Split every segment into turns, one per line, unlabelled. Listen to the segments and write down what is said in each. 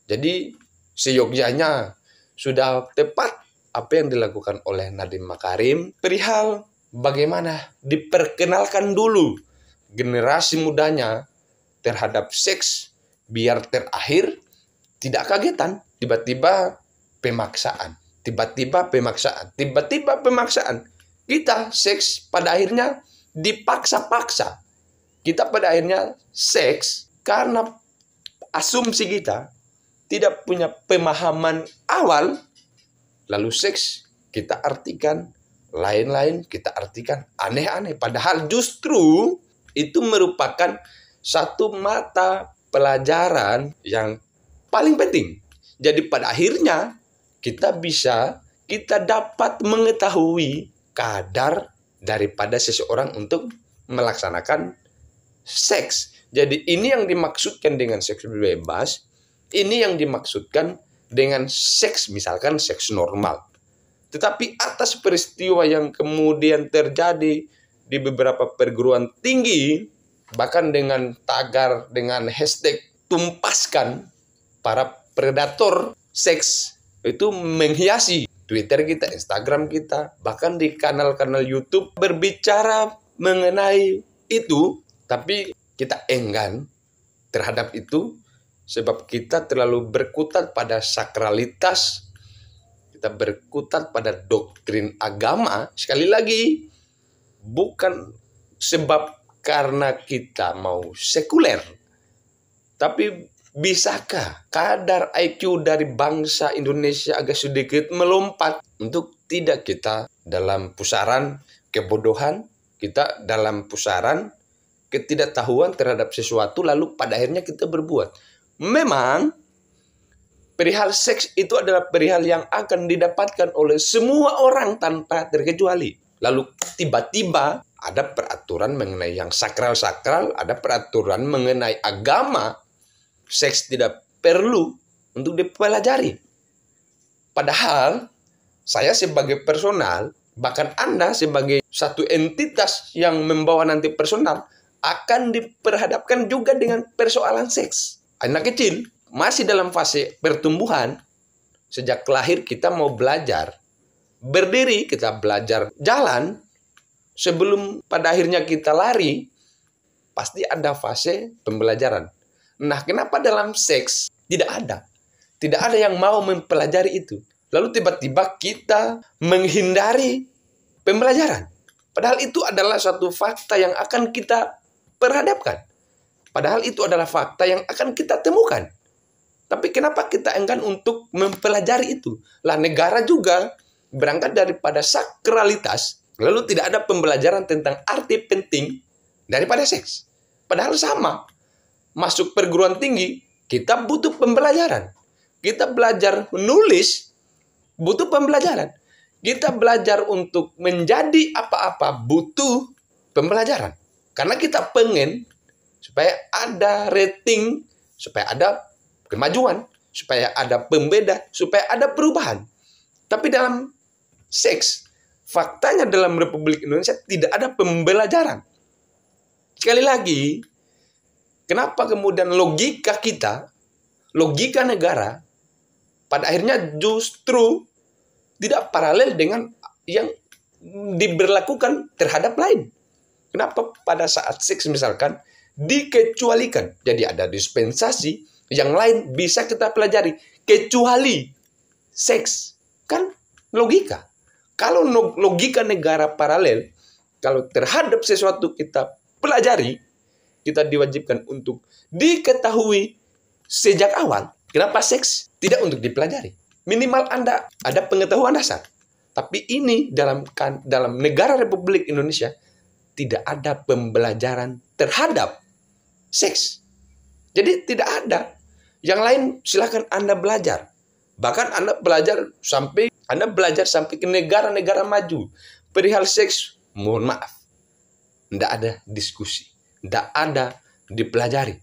Jadi seyogyanya sudah tepat apa yang dilakukan oleh Nadiem Makarim perihal bagaimana diperkenalkan dulu generasi mudanya terhadap seks biar terakhir tidak kagetan tiba-tiba pemaksaan, tiba-tiba pemaksaan. Kita seks pada akhirnya dipaksa-paksa. Kita pada akhirnya seks karena asumsi kita tidak punya pemahaman awal, lalu seks kita artikan lain-lain, kita artikan aneh-aneh. Padahal justru itu merupakan satu mata pelajaran yang paling penting. Jadi pada akhirnya kita dapat mengetahui kadar daripada seseorang untuk melaksanakan seks. Jadi ini yang dimaksudkan dengan seks bebas. Ini yang dimaksudkan dengan seks, misalkan seks normal. Tetapi atas peristiwa yang kemudian terjadi di beberapa perguruan tinggi, bahkan dengan tagar, dengan hashtag tumpaskan para predator seks, itu menghiasi Twitter kita, Instagram kita, bahkan di kanal-kanal YouTube berbicara mengenai itu, tapi kita enggan terhadap itu sebab kita terlalu berkutat pada sakralitas, kita berkutat pada doktrin agama. Sekali lagi, bukan sebab karena kita mau sekuler, tapi bisakah kadar IQ dari bangsa Indonesia agak sedikit melompat untuk tidak kita dalam pusaran kebodohan, kita dalam pusaran ketidaktahuan terhadap sesuatu, lalu pada akhirnya kita berbuat. Memang perihal seks itu adalah perihal yang akan didapatkan oleh semua orang tanpa terkecuali. Lalu tiba-tiba ada peraturan mengenai yang sakral-sakral, ada peraturan mengenai agama. Seks tidak perlu untuk dipelajari. Padahal saya sebagai personal, bahkan Anda sebagai satu entitas yang membawa nanti personal, akan diperhadapkan juga dengan persoalan seks. Anak kecil masih dalam fase pertumbuhan. Sejak lahir kita mau belajar berdiri, kita belajar jalan. Sebelum pada akhirnya kita lari, pasti ada fase pembelajaran. Nah, kenapa dalam seks tidak ada? Tidak ada yang mau mempelajari itu. Lalu tiba-tiba kita menghindari pembelajaran. Padahal itu adalah suatu fakta yang akan kita perhadapkan. Padahal itu adalah fakta yang akan kita temukan. Tapi kenapa kita enggan untuk mempelajari itu? Lah, negara juga berangkat daripada sakralitas, lalu tidak ada pembelajaran tentang arti penting daripada seks. Padahal sama. Masuk perguruan tinggi, kita butuh pembelajaran. Kita belajar menulis, butuh pembelajaran. Kita belajar untuk menjadi apa-apa, butuh pembelajaran. Karena kita pengen supaya ada rating, supaya ada kemajuan, supaya ada pembeda, supaya ada perubahan. Tapi dalam seks, faktanya dalam Republik Indonesia tidak ada pembelajaran. Sekali lagi, kenapa kemudian logika kita, logika negara, pada akhirnya justru tidak paralel dengan yang diberlakukan terhadap lain. Kenapa pada saat seks misalkan dikecualikan? Jadi ada dispensasi, yang lain bisa kita pelajari. Kecuali seks. Kan logika. Kalau logika negara paralel, kalau terhadap sesuatu kita pelajari, kita diwajibkan untuk diketahui sejak awal. Kenapa seks tidak untuk dipelajari? Minimal Anda ada pengetahuan dasar. Tapi ini dalam negara Republik Indonesia tidak ada pembelajaran terhadap seks. Jadi tidak ada. Yang lain silakan Anda belajar. Bahkan Anda belajar sampai ke negara-negara maju. Perihal seks, mohon maaf. Tidak ada diskusi. Tidak ada dipelajari.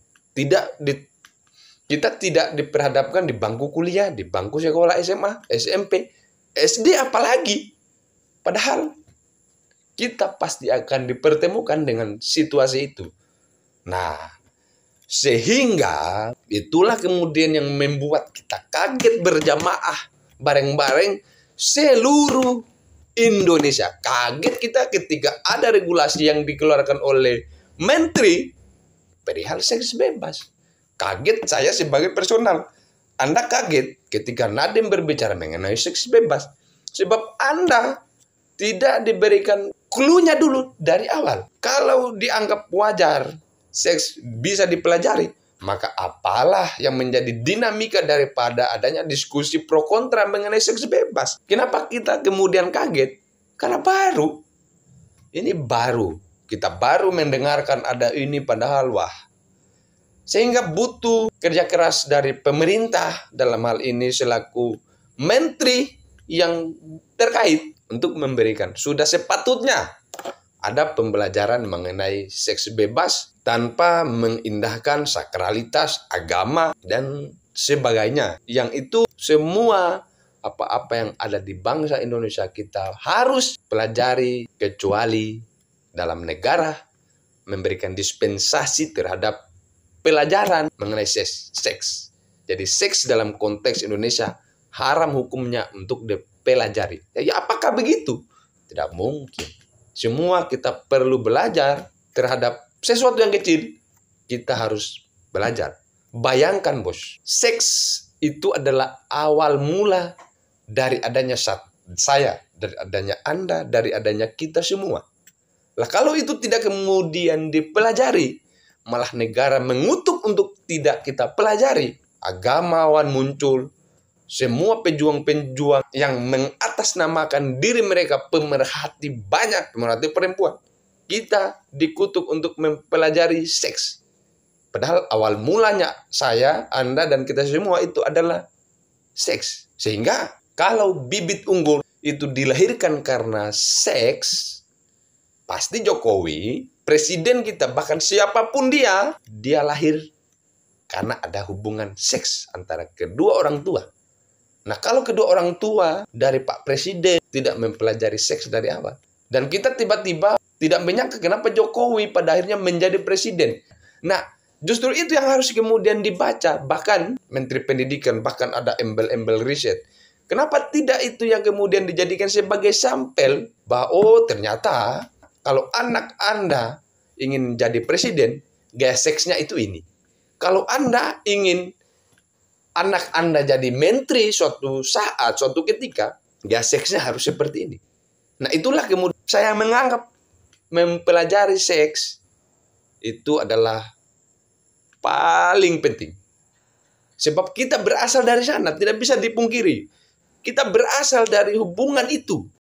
Kita tidak diperhadapkan di bangku kuliah, di bangku sekolah SMA, SMP, SD apalagi. Padahal kita pasti akan dipertemukan dengan situasi itu. Nah, Sehingga itulah kemudian yang membuat kita kaget berjamaah bareng-bareng seluruh Indonesia. Kaget kita ketika ada regulasi yang dikeluarkan oleh Menteri perihal seks bebas. Kaget saya sebagai personal. Anda kaget ketika Nadiem berbicara mengenai seks bebas. Sebab Anda tidak diberikan clue-nya dulu dari awal. Kalau dianggap wajar seks bisa dipelajari, maka apalah yang menjadi dinamika daripada adanya diskusi pro kontra mengenai seks bebas? Kenapa kita kemudian kaget? Karena baru. Ini baru. Kita baru mendengarkan ada ini padahal wah. Sehingga butuh kerja keras dari pemerintah dalam hal ini selaku menteri yang terkait untuk memberikan. Sudah sepatutnya ada pembelajaran mengenai seks bebas tanpa mengindahkan sakralitas agama dan sebagainya. Yang itu semua apa-apa yang ada di bangsa Indonesia kita harus pelajari, kecuali dalam negara memberikan dispensasi terhadap pelajaran mengenai seks. Jadi seks dalam konteks Indonesia haram hukumnya untuk dipelajari. Ya apakah begitu? Tidak mungkin. Semua kita perlu belajar terhadap sesuatu yang kecil. Kita harus belajar. Bayangkan bos, seks itu adalah awal mula dari adanya saya, dari adanya Anda, dari adanya kita semua. Lah kalau itu tidak kemudian dipelajari, malah negara mengutuk untuk tidak kita pelajari. Agamawan muncul, semua pejuang-pejuang yang mengatasnamakan diri mereka pemerhati banyak, pemerhati perempuan. Kita dikutuk untuk mempelajari seks. Padahal awal mulanya saya, Anda, dan kita semua itu adalah seks. Sehingga kalau bibit unggul itu dilahirkan karena seks, pasti Jokowi, presiden kita, bahkan siapapun dia lahir karena ada hubungan seks antara kedua orang tua. Nah, kalau kedua orang tua dari Pak Presiden tidak mempelajari seks dari awal, dan kita tiba-tiba tidak menyangka kenapa Jokowi pada akhirnya menjadi presiden. Nah, justru itu yang harus kemudian dibaca. Bahkan Menteri Pendidikan, bahkan ada embel-embel riset. Kenapa tidak itu yang kemudian dijadikan sebagai sampel bahwa oh ternyata kalau anak Anda ingin jadi presiden, gaya seksnya itu ini. Kalau Anda ingin anak Anda jadi menteri suatu saat, suatu ketika, gaya seksnya harus seperti ini. Nah itulah kemudian saya menganggap mempelajari seks itu adalah paling penting. Sebab kita berasal dari sana, tidak bisa dipungkiri. Kita berasal dari hubungan itu.